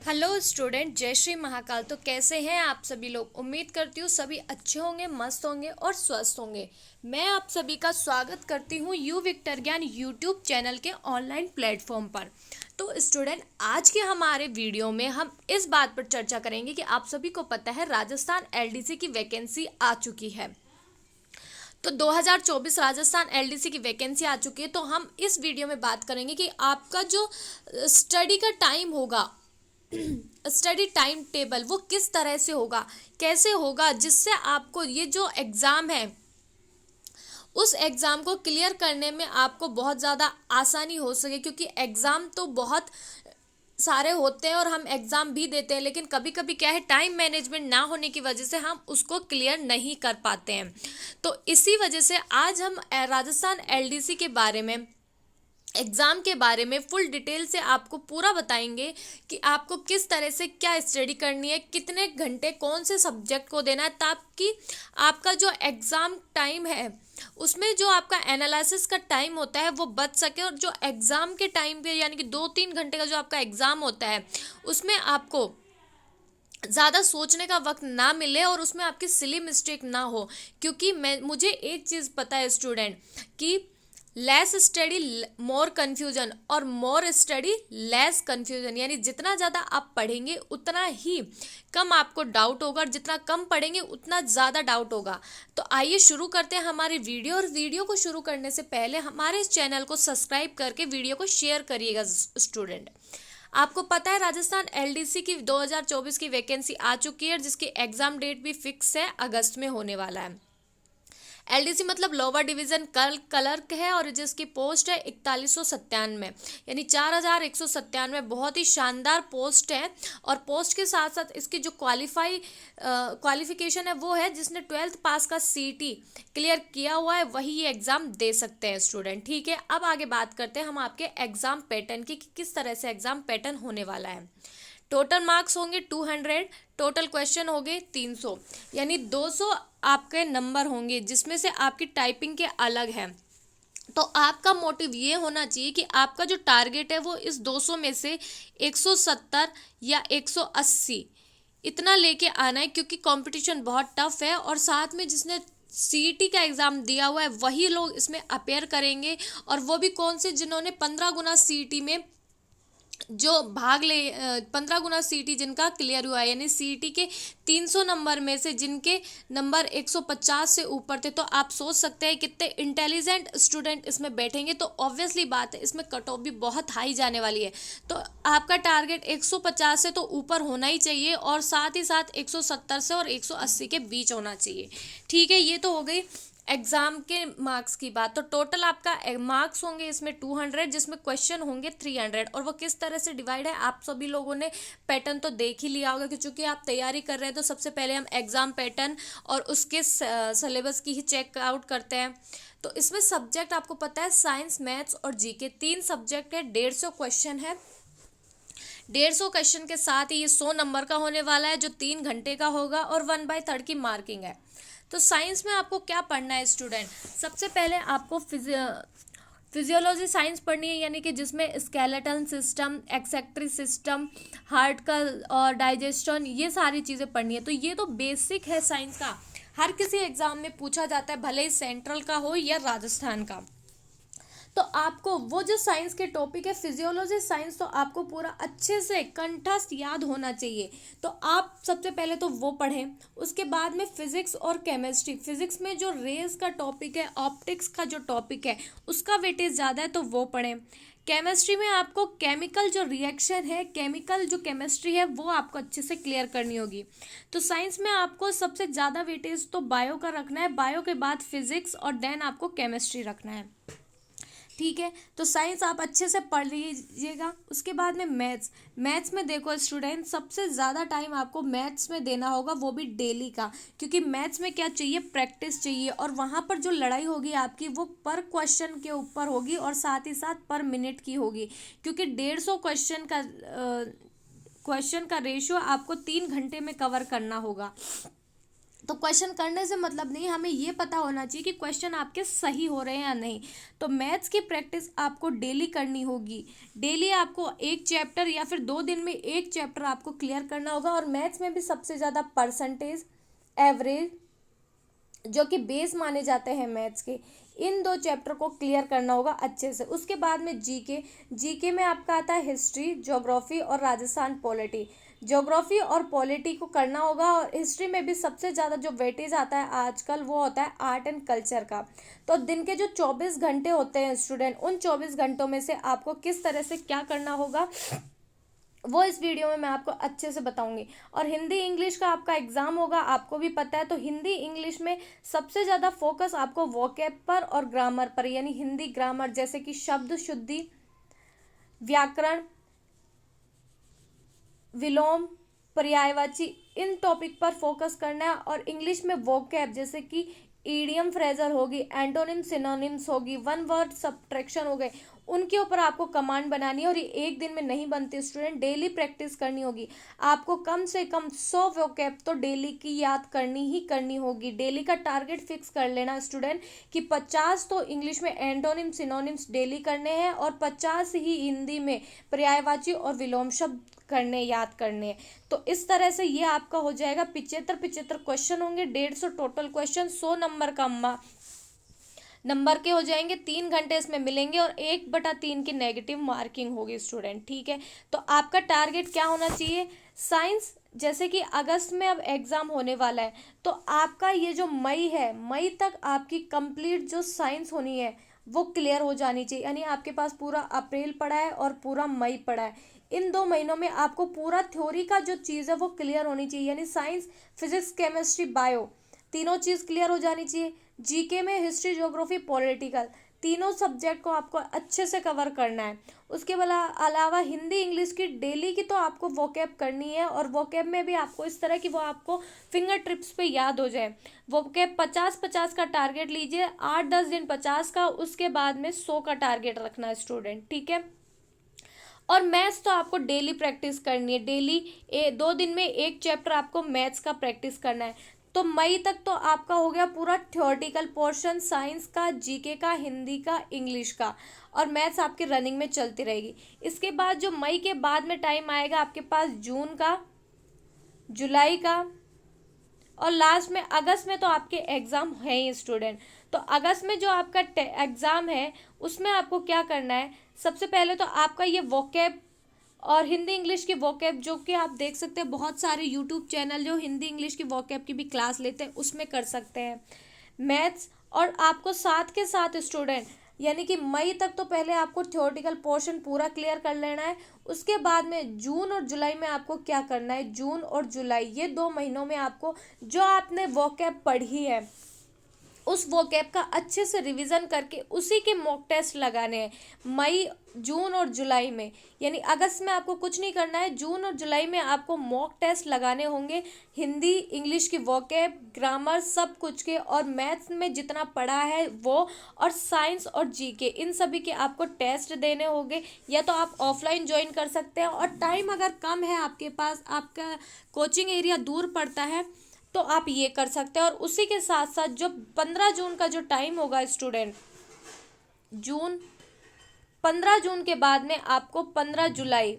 Hello student, जय श्री महाकाल। तो कैसे हैं आप सभी लोग। उम्मीद करती हूँ सभी अच्छे होंगे, मस्त होंगे और स्वस्थ होंगे। मैं आप सभी का स्वागत करती हूँ यू विक्टर ज्ञान यूट्यूब चैनल के ऑनलाइन प्लेटफॉर्म पर। तो स्टूडेंट, आज के हमारे वीडियो में हम इस बात पर चर्चा करेंगे कि आप सभी को पता है राजस्थान एलडीसी की वैकेंसी आ चुकी है। तो 2024 राजस्थान एलडीसी की वैकेंसी आ चुकी है। तो हम इस वीडियो में बात करेंगे कि आपका जो स्टडी का टाइम होगा, स्टडी टाइम टेबल वो किस तरह से होगा, कैसे होगा, जिससे आपको ये जो एग्ज़ाम है उस एग्ज़ाम को क्लियर करने में आपको बहुत ज़्यादा आसानी हो सके। क्योंकि एग्ज़ाम तो बहुत सारे होते हैं और हम एग्ज़ाम भी देते हैं, लेकिन कभी कभी क्या है, टाइम मैनेजमेंट ना होने की वजह से हम उसको क्लियर नहीं कर पाते हैं। तो इसी वजह से आज हम राजस्थान एलडीसी के बारे में, एग्ज़ाम के बारे में फुल डिटेल से आपको पूरा बताएंगे कि आपको किस तरह से क्या स्टडी करनी है, कितने घंटे कौन से सब्जेक्ट को देना है, ताकि आपका जो एग्ज़ाम टाइम है उसमें जो आपका एनालिसिस का टाइम होता है वो बच सके। और जो एग्ज़ाम के टाइम पे यानी कि 2-3 घंटे का जो आपका एग्ज़ाम होता है उसमें आपको ज़्यादा सोचने का वक्त ना मिले और उसमें आपकी सिली मिस्टेक ना हो। क्योंकि मुझे एक चीज़ पता है स्टूडेंट कि लेस स्टडी मोर कन्फ्यूजन और मोर स्टडी लेस कन्फ्यूजन, यानी जितना ज़्यादा आप पढ़ेंगे उतना ही कम आपको डाउट होगा और जितना कम पढ़ेंगे उतना ज़्यादा डाउट होगा। तो आइए शुरू करते हैं हमारी वीडियो। और वीडियो को शुरू करने से पहले हमारे इस चैनल को सब्सक्राइब करके वीडियो को शेयर करिएगा स्टूडेंट। आपको पता है राजस्थान एलडीसी की 2024 की वैकेंसी आ चुकी है, जिसकी एग्ज़ाम डेट भी फिक्स है, अगस्त में होने वाला है। एलडीसी मतलब लोअर डिवीजन क्लर्क है और जिसकी पोस्ट है 4197, यानी 4197। बहुत ही शानदार पोस्ट है। और पोस्ट के साथ साथ इसकी जो क्वालिफिकेशन है वो है जिसने 12th पास का सीटी क्लियर किया हुआ है वही ये एग्ज़ाम दे सकते हैं स्टूडेंट। ठीक है, अब आगे बात करते हैं हम आपके एग्ज़ाम पैटर्न की कि किस तरह से एग्ज़ाम पैटर्न होने वाला है। टोटल मार्क्स होंगे 200, टोटल क्वेश्चन होंगे 300, यानी 200 आपके नंबर होंगे, जिसमें से आपकी टाइपिंग के अलग हैं। तो आपका मोटिव ये होना चाहिए कि आपका जो टारगेट है वो इस 200 में से 170 या 180 इतना लेके आना है। क्योंकि कंपटीशन बहुत टफ है और साथ में जिसने सीईटी का एग्ज़ाम दिया हुआ है वही लोग इसमें अपेयर करेंगे। और वो भी कौन से, जिन्होंने 15 गुना सीईटी में जो भाग ले, 15 गुना सीटी जिनका क्लियर हुआ है, यानी सीटी के 300 नंबर में से जिनके नंबर 150 से ऊपर थे। तो आप सोच सकते हैं कितने इंटेलिजेंट स्टूडेंट इसमें बैठेंगे। तो ऑब्वियसली बात है इसमें कट ऑफ भी बहुत हाई जाने वाली है। तो आपका टारगेट 150 से तो ऊपर होना ही चाहिए और साथ ही साथ 170 से और 180 के बीच होना चाहिए। ठीक है, ये तो हो गई एग्जाम के मार्क्स की बात। तो टोटल आपका मार्क्स होंगे इसमें 200, जिसमें क्वेश्चन होंगे 300। और वो किस तरह से डिवाइड है आप सभी लोगों ने पैटर्न तो देख ही लिया होगा कि चूंकि आप तैयारी कर रहे हैं। तो सबसे पहले हम एग्जाम पैटर्न और उसके सिलेबस की ही चेकआउट करते हैं। तो इसमें सब्जेक्ट आपको पता है साइंस, मैथ्स और जीके 3 सब्जेक्ट है। 150 क्वेश्चन है। 150 क्वेश्चन के साथ ही ये 100 नंबर का होने वाला है जो 3 घंटे का होगा और 1/3 की मार्किंग है। तो साइंस में आपको क्या पढ़ना है स्टूडेंट, सबसे पहले आपको फिजियोलॉजी साइंस पढ़नी है, यानी कि जिसमें स्केलेटल सिस्टम, एक्सेक्टरी सिस्टम, हार्ट का और डाइजेशन, ये सारी चीज़ें पढ़नी है। तो ये तो बेसिक है साइंस का, हर किसी एग्जाम में पूछा जाता है, भले ही सेंट्रल का हो या राजस्थान का। तो आपको वो जो साइंस के टॉपिक है फिजियोलॉजी साइंस, तो आपको पूरा अच्छे से कंठस्थ याद होना चाहिए। तो आप सबसे पहले तो वो पढ़ें। उसके बाद में फिजिक्स और केमिस्ट्री, फिजिक्स में जो रेज का टॉपिक है, ऑप्टिक्स का जो टॉपिक है उसका वेटेज ज़्यादा है तो वो पढ़ें। केमिस्ट्री में आपको केमिकल जो रिएक्शन है, केमिकल जो केमिस्ट्री है वो आपको अच्छे से क्लियर करनी होगी। तो साइंस में आपको सबसे ज़्यादा वेटेज तो बायो का रखना है, बायो के बाद फिजिक्स और देन आपको केमिस्ट्री रखना है। ठीक है, तो साइंस आप अच्छे से पढ़ लीजिएगा। उसके बाद में मैथ्स में देखो स्टूडेंट, सबसे ज़्यादा टाइम आपको मैथ्स में देना होगा, वो भी डेली का। क्योंकि मैथ्स में क्या चाहिए, प्रैक्टिस चाहिए। और वहाँ पर जो लड़ाई होगी आपकी वो पर क्वेश्चन के ऊपर होगी और साथ ही साथ पर मिनट की होगी। क्योंकि 150 क्वेश्चन का रेशियो आपको 3 घंटे में कवर करना होगा। तो क्वेश्चन करने से मतलब नहीं, हमें ये पता होना चाहिए कि क्वेश्चन आपके सही हो रहे हैं या नहीं। तो मैथ्स की प्रैक्टिस आपको डेली करनी होगी। डेली आपको एक चैप्टर या फिर 2 दिन में एक चैप्टर आपको क्लियर करना होगा। और मैथ्स में भी सबसे ज़्यादा परसेंटेज, एवरेज, जो कि बेस माने जाते हैं मैथ्स के, इन 2 चैप्टर को क्लियर करना होगा अच्छे से। उसके बाद में जीके, जीके में आपका आता है हिस्ट्री, ज्योग्राफी और राजस्थान पॉलिटी। ज्योग्राफी और पॉलिटी को करना होगा। और हिस्ट्री में भी सबसे ज़्यादा जो वेटेज आता है आजकल वो होता है आर्ट एंड कल्चर का। तो दिन के जो 24 घंटे होते हैं स्टूडेंट, उन 24 घंटों में से आपको किस तरह से क्या करना होगा वो इस वीडियो में मैं आपको अच्छे से बताऊंगी। और हिंदी इंग्लिश का आपका एग्जाम होगा, आपको भी पता है। तो हिंदी इंग्लिश में सबसे ज़्यादा फोकस आपको वोकैब पर और ग्रामर पर, यानी हिंदी ग्रामर, जैसे कि शब्द शुद्धि, व्याकरण, विलोम, पर्यायवाची, इन टॉपिक पर फोकस करना है। और इंग्लिश में वोकैब, जैसे कि ईडियम फ्रेजल होगी, एंटोनिम सिनोनिम्स होगी, वन वर्ड सब्ट्रैक्शन हो गए, उनके ऊपर आपको कमांड बनानी है। और ये एक दिन में नहीं बनती स्टूडेंट, डेली प्रैक्टिस करनी होगी। आपको कम से कम 100 वोकैब तो डेली की याद करनी ही करनी होगी। डेली का टारगेट फिक्स कर लेना स्टूडेंट कि 50 तो इंग्लिश में एंटोनिम सिनोनिम्स डेली करने हैं और 50 ही हिंदी में पर्यायवाची और विलोम शब्द करने, याद करने हैं। तो इस तरह से ये आपका हो जाएगा। 75 क्वेश्चन होंगे, 150 टोटल क्वेश्चन, 100 नंबर के हो जाएंगे। 3 घंटे इसमें मिलेंगे और 1/3 की नेगेटिव मार्किंग होगी स्टूडेंट, ठीक है। तो आपका टारगेट क्या होना चाहिए? साइंस, जैसे कि अगस्त में अब एग्जाम होने वाला है, तो आपका ये जो मई है, मई तक आपकी कंप्लीट जो साइंस होनी है वो क्लियर हो जानी चाहिए। यानी आपके पास पूरा अप्रैल पड़ा है और पूरा मई पड़ा है। इन 2 महीनों में आपको पूरा थ्योरी का जो चीज़ है वो क्लियर होनी चाहिए। यानी साइंस, फिजिक्स, केमिस्ट्री, बायो, तीनों चीज़ क्लियर हो जानी चाहिए। जीके में हिस्ट्री, ज्योग्राफी, पॉलिटिकल, तीनों सब्जेक्ट को आपको अच्छे से कवर करना है। उसके अलावा हिंदी इंग्लिश की डेली की तो आपको वोकैब करनी है। और वोकैब में भी आपको इस तरह की वो आपको फिंगर ट्रिप्स पे याद हो जाए। वोकैब 50-50 का टारगेट लीजिए, 8-10 दिन 50 का, उसके बाद में 100 का टारगेट रखना है स्टूडेंट, ठीक है। और मैथ्स तो आपको डेली प्रैक्टिस करनी है। डेली 2 दिन में एक चैप्टर आपको मैथ्स का प्रैक्टिस करना है। तो मई तक तो आपका हो गया पूरा थ्योरेटिकल पोर्शन, साइंस का, जीके का, हिंदी का, इंग्लिश का, और मैथ्स आपकी रनिंग में चलती रहेगी। इसके बाद जो मई के बाद में टाइम आएगा आपके पास जून का, जुलाई का, और लास्ट में अगस्त में तो आपके एग्ज़ाम है ही स्टूडेंट। तो अगस्त में जो आपका एग्ज़ाम है उसमें आपको क्या करना है? सबसे पहले तो आपका ये वोकैब और हिंदी इंग्लिश की वोकैब, जो कि आप देख सकते हैं बहुत सारे यूट्यूब चैनल जो हिंदी इंग्लिश की वोकैब की भी क्लास लेते हैं, उसमें कर सकते हैं मैथ्स। और आपको साथ के साथ स्टूडेंट, यानी कि मई तक तो पहले आपको थ्योरेटिकल पोर्शन पूरा क्लियर कर लेना है। उसके बाद में जून और जुलाई में आपको क्या करना है? जून और जुलाई, ये 2 महीनों में आपको जो आपने वोकैब पढ़ी है उस वोकैब का अच्छे से रिवीजन करके उसी के मॉक टेस्ट लगाने हैं मई, जून और जुलाई में। यानी अगस्त में आपको कुछ नहीं करना है, जून और जुलाई में आपको मॉक टेस्ट लगाने होंगे हिंदी इंग्लिश की वोकैब, ग्रामर, सब कुछ के, और मैथ्स में जितना पढ़ा है वो, और साइंस और जीके, इन सभी के आपको टेस्ट देने होंगे। या तो आप ऑफलाइन ज्वाइन कर सकते हैं, और टाइम अगर कम है आपके पास, आपका कोचिंग एरिया दूर पड़ता है, तो आप ये कर सकते हैं। और उसी के साथ साथ जो 15 जून का जो टाइम होगा स्टूडेंट, जून 15 जून के बाद में आपको 15 जुलाई,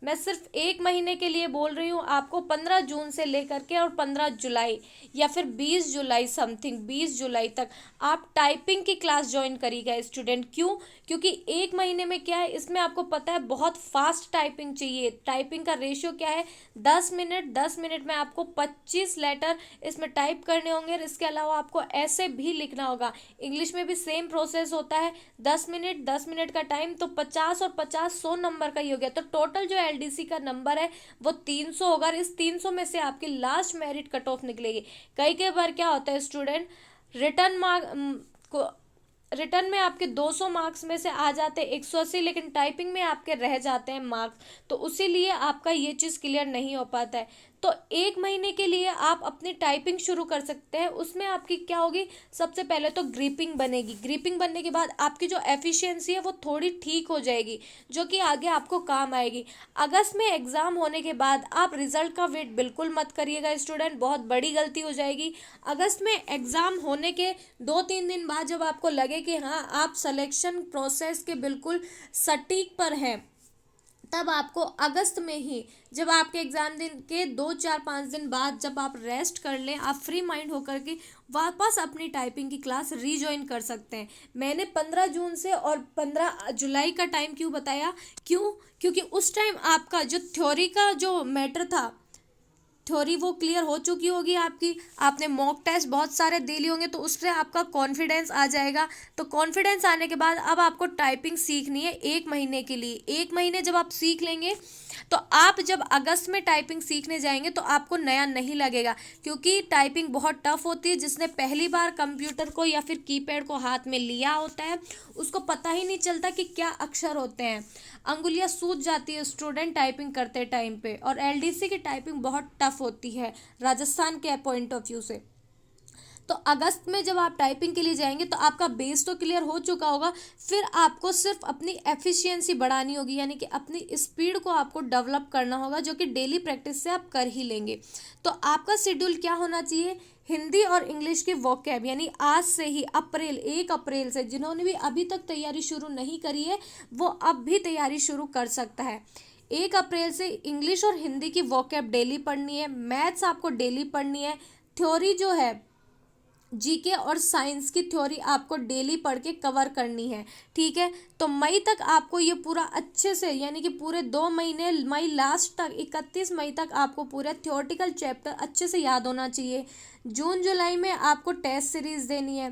मैं सिर्फ 1 महीने के लिए बोल रही हूँ, आपको 15 जून से लेकर के और 15 जुलाई या फिर 20 जुलाई समथिंग, 20 जुलाई तक आप टाइपिंग की क्लास ज्वाइन करिएगा स्टूडेंट। क्यों? क्योंकि 1 महीने में क्या है, इसमें आपको पता है बहुत फास्ट टाइपिंग चाहिए। टाइपिंग का रेशियो क्या है? 10 मिनट में आपको 25 लेटर इसमें टाइप करने होंगे। और इसके अलावा आपको ऐसे भी लिखना होगा। इंग्लिश में भी सेम प्रोसेस होता है, 10 मिनट का टाइम, तो 50 और 50 100 नंबर का ही हो गया। तो टोटल जो एलडीसी का नंबर है वो 300 होगा। इस 300 में से आपकी लास्ट मेरिट कट ऑफ निकलेगी। कई बार क्या होता है स्टूडेंट, रिटर्न मार्क को रिटर्न में आपके 200 मार्क्स में से आ जाते हैं 180, लेकिन टाइपिंग में आपके रह जाते हैं मार्क्स, तो उसीलिए आपका ये चीज़ क्लियर नहीं हो पाता है। तो 1 महीने के लिए आप अपनी टाइपिंग शुरू कर सकते हैं। उसमें आपकी क्या होगी, सबसे पहले तो ग्रिपिंग बनेगी। ग्रिपिंग बनने के बाद आपकी जो एफिशिएंसी है वो थोड़ी ठीक हो जाएगी, जो कि आगे आपको काम आएगी। अगस्त में एग्ज़ाम होने के बाद आप रिजल्ट का वेट बिल्कुल मत करिएगा स्टूडेंट, बहुत बड़ी गलती हो जाएगी। अगस्त में एग्ज़ाम होने के 2-3 दिन बाद जब आपको लगे कि हाँ आप सिलेक्शन प्रोसेस के बिल्कुल सटीक पर हैं, तब आपको अगस्त में ही, जब आपके एग्ज़ाम दिन के 2-4-5 दिन बाद जब आप रेस्ट कर लें, आप फ्री माइंड होकर के वापस अपनी टाइपिंग की क्लास रीजॉइन कर सकते हैं। मैंने 15 जून से और 15 जुलाई का टाइम क्यों बताया, क्योंकि उस टाइम आपका जो थ्योरी का जो मैटर था, थ्योरी वो क्लियर हो चुकी होगी आपकी, आपने मॉक टेस्ट बहुत सारे दे लिए होंगे, तो उससे आपका कॉन्फिडेंस आ जाएगा। तो कॉन्फिडेंस आने के बाद अब आपको टाइपिंग सीखनी है 1 महीने के लिए। 1 महीने जब आप सीख लेंगे, तो आप जब अगस्त में टाइपिंग सीखने जाएंगे तो आपको नया नहीं लगेगा, क्योंकि टाइपिंग बहुत टफ होती है। जिसने पहली बार कंप्यूटर को या फिर कीपैड को हाथ में लिया होता है, उसको पता ही नहीं चलता कि क्या अक्षर होते हैं, अंगुलियां सूज जाती है स्टूडेंट टाइपिंग करते टाइम पे। और एलडीसी की टाइपिंग बहुत टफ होती है राजस्थान के पॉइंट ऑफ व्यू से। तो अगस्त में जब आप टाइपिंग के लिए जाएंगे तो आपका बेस तो क्लियर हो चुका होगा, फिर आपको सिर्फ अपनी एफिशिएंसी बढ़ानी होगी, यानी कि अपनी स्पीड को आपको डेवलप करना होगा, जो कि डेली प्रैक्टिस से आप कर ही लेंगे। तो आपका शेड्यूल क्या होना चाहिए, हिंदी और इंग्लिश की वोकैब, यानी आज से ही 1 अप्रैल से, जिन्होंने भी अभी तक तैयारी शुरू नहीं करी है वो अब भी तैयारी शुरू कर सकता है। 1 अप्रैल से इंग्लिश और हिंदी की वोकैब डेली पढ़नी है, मैथ्स आपको डेली पढ़नी है, थ्योरी जो है जीके और साइंस की थ्योरी आपको डेली पढ़ के कवर करनी है, ठीक है। तो मई तक आपको ये पूरा अच्छे से, यानी कि पूरे 2 महीने, मई लास्ट तक 31 मई तक आपको पूरे थ्योरेटिकल चैप्टर अच्छे से याद होना चाहिए। जून जुलाई में आपको टेस्ट सीरीज देनी है,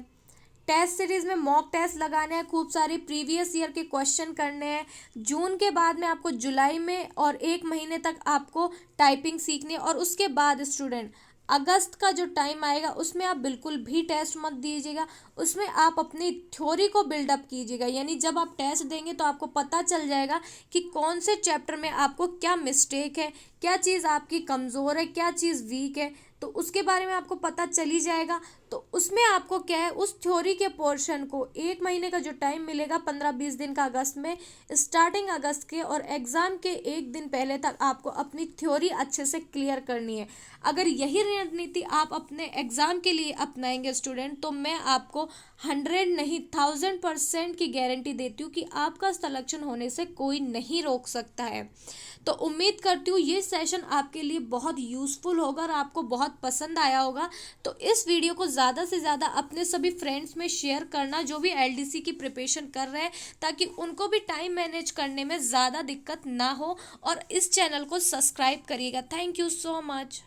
टेस्ट सीरीज में मॉक टेस्ट लगाने हैं, खूब सारे प्रीवियस ईयर के क्वेश्चन करने हैं। जून के बाद में आपको जुलाई में और 1 महीने तक आपको टाइपिंग सीखनी है। और उसके बाद स्टूडेंट अगस्त का जो टाइम आएगा उसमें आप बिल्कुल भी टेस्ट मत दीजिएगा, उसमें आप अपनी थ्योरी को बिल्डअप कीजिएगा। यानी जब आप टेस्ट देंगे तो आपको पता चल जाएगा कि कौन से चैप्टर में आपको क्या मिस्टेक है, क्या चीज़ आपकी कमज़ोर है, क्या चीज़ वीक है, तो उसके बारे में आपको पता चल ही जाएगा। तो उसमें आपको क्या है, उस थ्योरी के पोर्शन को 1 महीने का जो टाइम मिलेगा, 15-20 दिन का अगस्त में, स्टार्टिंग अगस्त के और एग्ज़ाम के 1 दिन पहले तक आपको अपनी थ्योरी अच्छे से क्लियर करनी है। अगर यही रणनीति आप अपने एग्ज़ाम के लिए अपनाएंगे स्टूडेंट, तो मैं आपको 100 नहीं 1000% की गारंटी देती हूँ कि आपका सिलेक्शन होने से कोई नहीं रोक सकता है। तो उम्मीद करती हूँ ये सेशन आपके लिए बहुत यूज़फुल होगा और आपको बहुत पसंद आया होगा। तो इस वीडियो को ज़्यादा से ज़्यादा अपने सभी फ्रेंड्स में शेयर करना जो भी एलडीसी की प्रिपरेशन कर रहे हैं, ताकि उनको भी टाइम मैनेज करने में ज़्यादा दिक्कत ना हो। और इस चैनल को सब्सक्राइब करिएगा। Thank you so much.